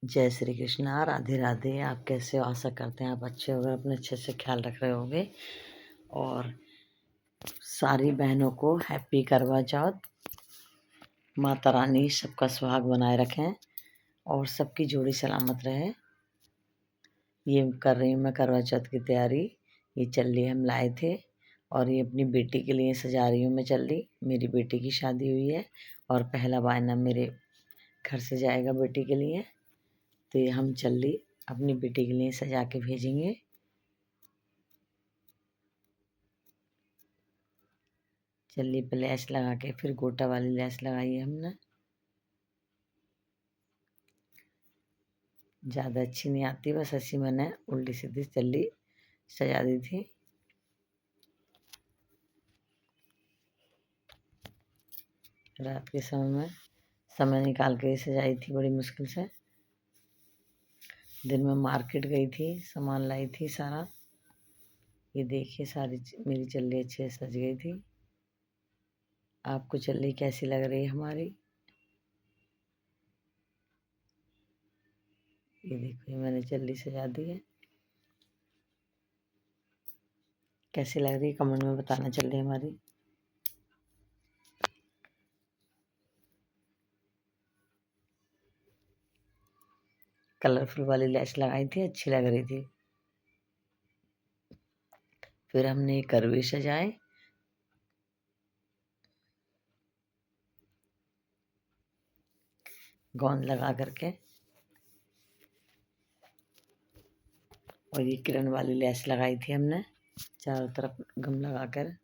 जय श्री कृष्णा, राधे राधे। आप कैसे हो? आशा करते हैं आप अच्छे होंगे, अपने अच्छे से ख्याल रख रहे होंगे। और सारी बहनों को हैप्पी करवा चौथ। माता रानी सबका सुहाग बनाए रखें और सबकी जोड़ी सलामत रहे। ये कर रही हूँ मैं करवा चौथ की तैयारी। ये चल्ली हम लाए थे और ये अपनी बेटी के लिए सजा रही हूँ मैं चल्ली। मेरी बेटी की शादी हुई है और पहला वायना मेरे घर से जाएगा बेटी के लिए। तो ये हम चल्ली अपनी बेटी के लिए सजा के भेजेंगे। चल्ली पे लैस लगा के फिर गोटा वाली लैस लगाई है हमने। ज़्यादा अच्छी नहीं आती, बस ऐसी मैंने उल्टी सीधी चल्ली सजा दी थी। रात के समय में समय निकाल के सजाई थी बड़ी मुश्किल से। दिन में मार्केट गई थी, सामान लाई थी सारा। ये देखिए सारी मेरी चल्ली अच्छे से सज गई थी। आपको चल्ली कैसी लग रही है हमारी? ये देखो, ये मैंने चल्ली सजा दी है। कैसी लग रही है कमेंट में बताना चल्ली हमारी। कलरफुल वाली लैस लगाई थी, अच्छी लग रही थी। फिर हमने करवे सजाए। गोंद लगा करके और ये किरण वाली लैस लगाई थी हमने चारों तरफ गम लगाकर।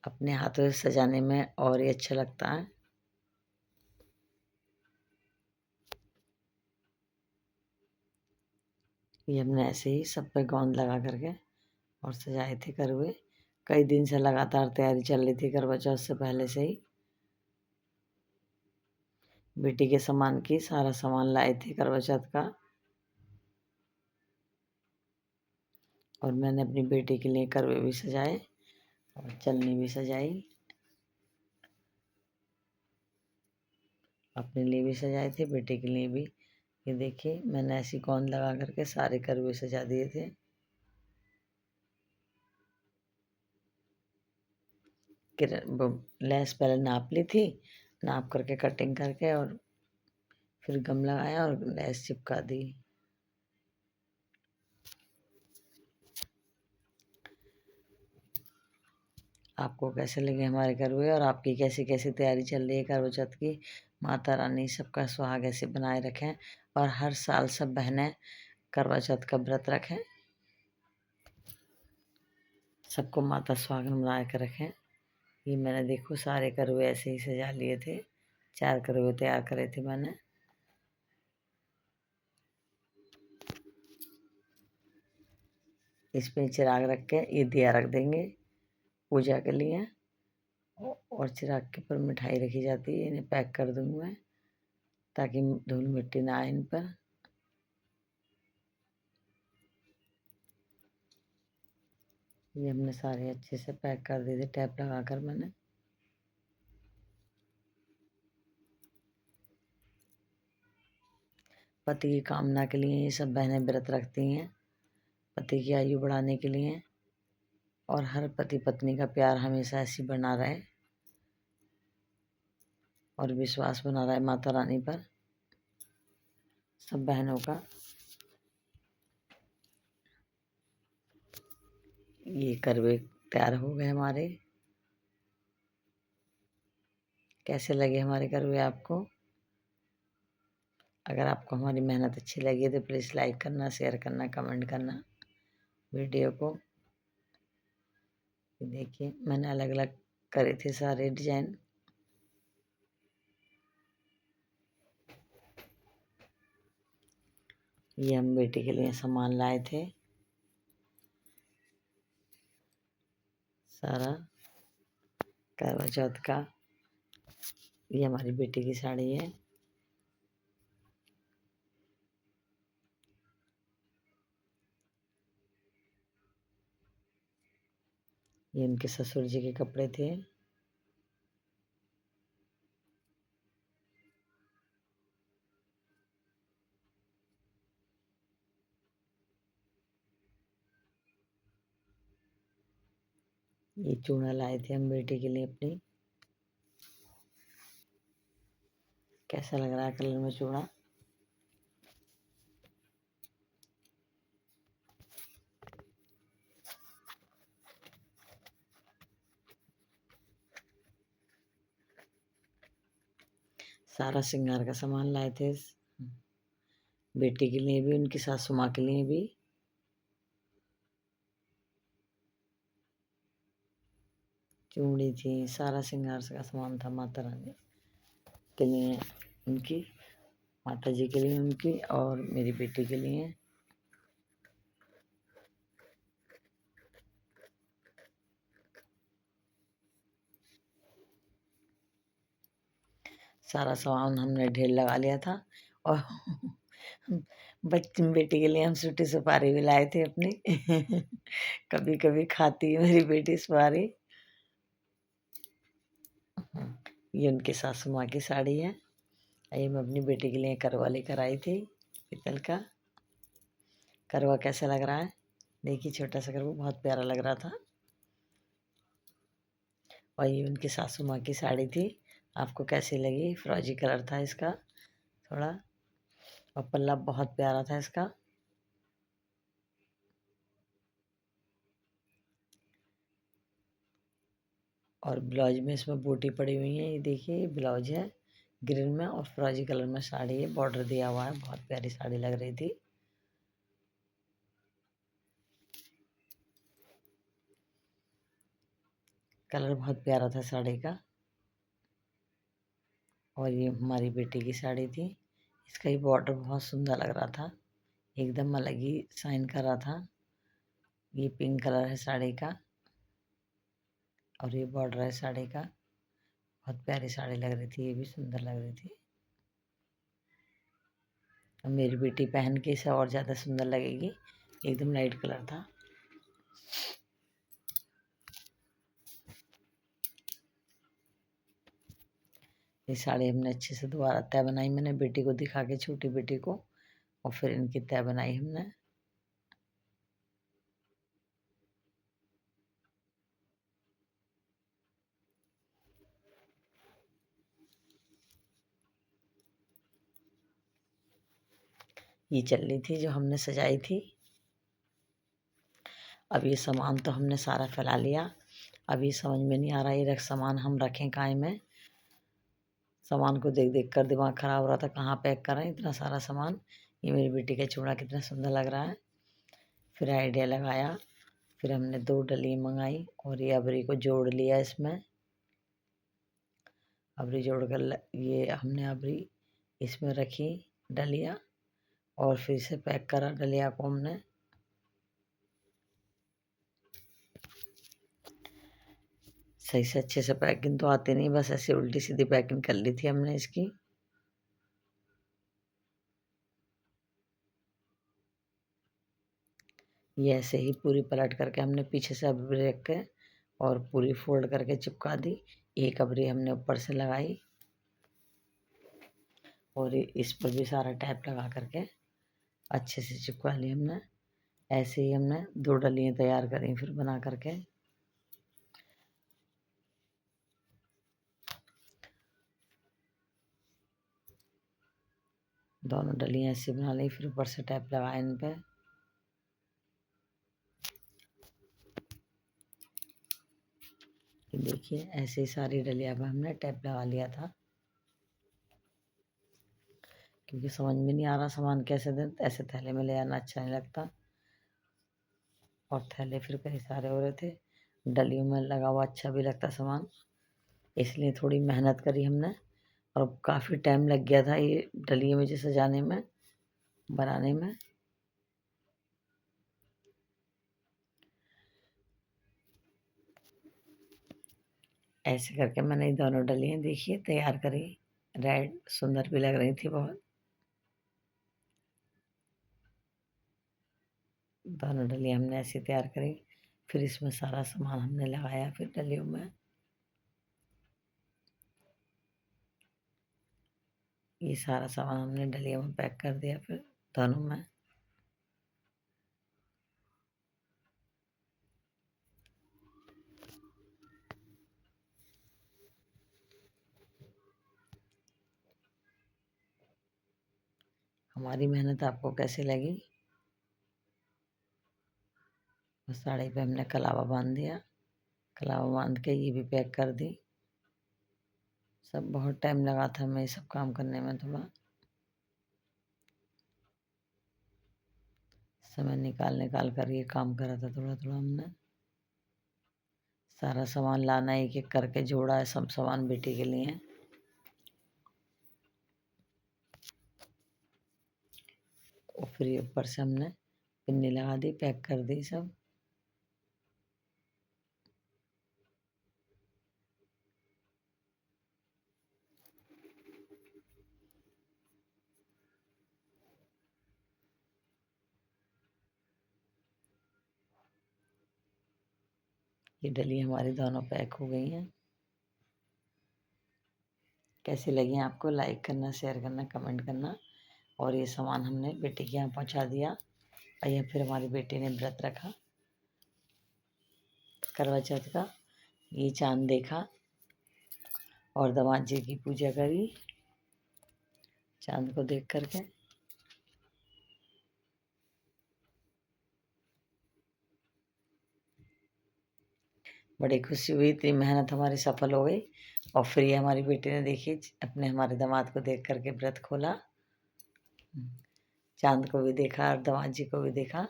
अपने हाथों से सजाने में और ही अच्छा लगता है। ये हमने ऐसे ही सब पे गोंद लगा करके और सजाए थे करवे। कई दिन से लगातार तैयारी चल रही थी करवा चौथ से पहले से ही। बेटी के सामान की सारा सामान लाए थे करवा चौथ का। और मैंने अपनी बेटी के लिए करवे भी सजाए और चलनी भी सजाई। अपने लिए भी सजाए थे, बेटे के लिए भी। ये देखिए मैंने ऐसी गोंद लगा करके सारे करवे सजा दिए थे। लैस पहले नाप ली थी, नाप करके कटिंग करके और फिर गम लगाया और लैस चिपका दी। आपको कैसे लगे हमारे करवे और आपकी कैसी कैसी तैयारी चल रही है करवा चौथ की? माता रानी सबका सुहाग ऐसे बनाए रखें और हर साल सब बहनें करवा चौथ का व्रत रखें। सबको माता सुहागन बना के रखें। ये मैंने देखो सारे करवे ऐसे ही सजा लिए थे। 4 करवे तैयार करे थे मैंने। इसमें चिराग रख के ये दिया रख देंगे पूजा के लिए। और चिराग के ऊपर मिठाई रखी जाती है। इन्हें पैक कर दूंगी मैं ताकि धूल मिट्टी ना आए इन पर। ये हमने सारे अच्छे से पैक कर दिए थे टैप लगा कर मैंने। पति की कामना के लिए ये सब बहनें व्रत रखती हैं, पति की आयु बढ़ाने के लिए। और हर पति पत्नी का प्यार हमेशा ऐसी बना रहे और विश्वास बना रहे माता रानी पर सब बहनों का। ये करवे तैयार हो गए हमारे। कैसे लगे हमारे करवे आपको? अगर आपको हमारी मेहनत अच्छी लगी तो प्लीज़ लाइक करना, शेयर करना, कमेंट करना वीडियो को। देखिए मैंने अलग अलग करे थे सारे डिजाइन। ये हम बेटी के लिए सामान लाए थे सारा करवा चौथ का। ये हमारी बेटी की साड़ी है। ये उनके ससुर जी के कपड़े थे। ये चूड़ा लाए थे हम बेटी के लिए अपनी। कैसा लग रहा है कलर में चूड़ा? सारा श्रृंगार का सामान लाए थे बेटी के लिए भी, उनकी सासू माँ के लिए भी। चूड़ी थी, सारा श्रृंगार का सामान था माता रानी के लिए, उनकी माता जी के लिए उनकी, और मेरी बेटी के लिए। सारा सामान हमने ढेर लगा लिया था। और बच्ची बेटी के लिए हम सूटी सुपारी भी लाए थे अपनी। कभी कभी खाती है मेरी बेटी सुपारी। ये उनकी सासू माँ की साड़ी है। ये मैं अपनी बेटी के लिए करवा लेकर आई थी, पीतल का करवा। कैसा लग रहा है? देखिए, छोटा सा करवा बहुत प्यारा लग रहा था। और ये उनकी सासू माँ की साड़ी थी। आपको कैसी लगी? फिरोजी कलर था इसका थोड़ा, और पल्ला बहुत प्यारा था इसका। और ब्लाउज में इसमें बूटी पड़ी हुई है। ये देखिए, ये ब्लाउज है ग्रीन में, और फिरोजी कलर में साड़ी है, बॉर्डर दिया हुआ है। बहुत प्यारी साड़ी लग रही थी। कलर बहुत प्यारा था साड़ी का। और ये हमारी बेटी की साड़ी थी। इसका ही बॉर्डर बहुत सुंदर लग रहा था, एकदम अलग ही शाइन कर रहा था। ये पिंक कलर है साड़ी का, और ये बॉर्डर है साड़ी का। बहुत प्यारी साड़ी लग रही थी, ये भी सुंदर लग रही थी। और मेरी बेटी पहन के इसे और ज़्यादा सुंदर लगेगी। एकदम लाइट कलर था। ये साड़ी हमने अच्छे से दोबारा तय बनाई, मैंने बेटी को दिखा के, छोटी बेटी को, और फिर इनकी तय बनाई हमने। ये चलनी थी जो हमने सजाई थी। अब ये सामान तो हमने सारा फैला लिया। अब ये समझ में नहीं आ रहा ये सामान हम रखें काहे में। सामान को देख देख कर दिमाग खराब हो रहा था, कहाँ पैक करें इतना सारा सामान। ये मेरी बेटी का चूड़ा कितना सुंदर लग रहा है। फिर आइडिया लगाया, फिर हमने 2 डली मंगाई, और ये अबरी को जोड़ लिया इसमें। अबरी जोड़ कर ये हमने अबरी इसमें रखी डलिया, और फिर से पैक करा डलिया को हमने। सही से अच्छे से पैकिंग तो आती नहीं, बस ऐसे उल्टी सीधी पैकिंग कर ली थी हमने इसकी। ये ऐसे ही पूरी पलट करके हमने पीछे से अबरी रख के और पूरी फोल्ड करके चिपका दी। एक अबरी हमने ऊपर से लगाई, और इस पर भी सारा टैप लगा करके अच्छे से चिपका ली हमने। ऐसे ही हमने 2 डलियाँ तैयार करी फिर बना करके। दोनों डलियाँ ऐसे बना ली, फिर ऊपर से टैप लगाया इन पे। देखिए, ऐसे ही सारी डलिया पे हमने टैप लगा लिया था, क्योंकि समझ में नहीं आ रहा सामान कैसे दें। ऐसे थैले में ले आना अच्छा नहीं लगता, और थैले फिर कई सारे हो रहे थे। डलियों में लगा हुआ अच्छा भी लगता सामान, इसलिए थोड़ी मेहनत करी हमने। और काफ़ी टाइम लग गया था ये डलियों में जैसे सजाने में, बनाने में। ऐसे करके मैंने ये दोनों डलियाँ देखिए तैयार करी। रेड सुंदर भी लग रही थी बहुत। दोनों डलियाँ हमने ऐसे तैयार करी, फिर इसमें सारा सामान हमने लगाया फिर डलियों में। ये सारा सामान हमने डलियों में पैक कर दिया फिर दोनों में। हमारी मेहनत आपको कैसी लगी? साड़ी पे हमने कलावा बांध दिया, कलावा बांध के ये भी पैक कर दी। सब बहुत टाइम लगा था हमें ये सब काम करने में, थोड़ा समय निकाल निकाल कर ये काम करा था। थोड़ा थोड़ा हमने सारा सामान लाना एक एक करके जोड़ा है, सब सामान बेटी के लिए। और फिर ऊपर से हमने पिन्नी लगा दी, पैक कर दी सब। ये डली हमारी दोनों पैक हो गई हैं। कैसी लगी आपको? लाइक करना, शेयर करना, कमेंट करना। और ये सामान हमने बेटी के यहाँ पहुँचा दिया। और ये फिर हमारी बेटी ने व्रत रखा करवा चौथ का। ये चांद देखा और दामाद जी की पूजा करी चांद को देख करके। बड़ी खुशी हुई, इतनी मेहनत हमारी सफल हो गई। और फिर ये हमारी बेटी ने देखी अपने हमारे दामाद को देख करके व्रत खोला, चांद को भी देखा और दामाद जी को भी देखा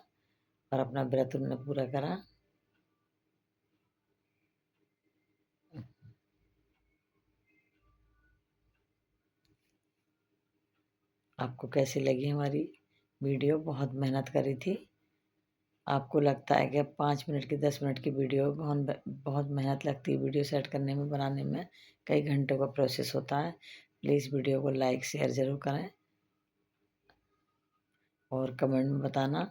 और अपना व्रत उन्होंने पूरा करा। आपको कैसी लगी हमारी वीडियो? बहुत मेहनत करी थी। आपको लगता है कि 5 मिनट की 10 मिनट की वीडियो बहुत मेहनत लगती है वीडियो सेट करने में, बनाने में कई घंटों का प्रोसेस होता है। प्लीज़ वीडियो को लाइक शेयर ज़रूर करें और कमेंट में बताना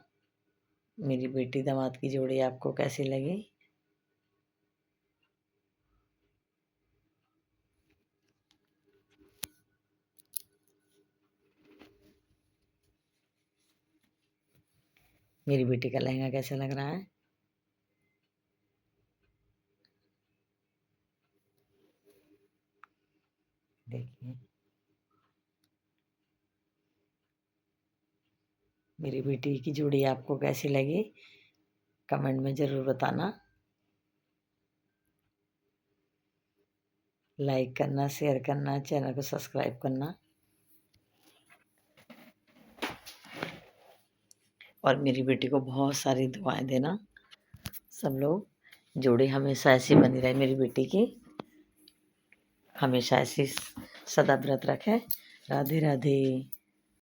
मेरी बेटी दामाद की जोड़ी आपको कैसी लगी। मेरी बेटी का लहंगा कैसा लग रहा है? देखिए मेरी बेटी की जोड़ी आपको कैसी लगी? कमेंट में ज़रूर बताना। लाइक करना, शेयर करना, चैनल को सब्सक्राइब करना और मेरी बेटी को बहुत सारी दुआएं देना। सब लोग जोड़ी हमेशा ऐसी बनी रहे मेरी बेटी की, हमेशा ऐसी सदा व्रत रखे। राधे राधे।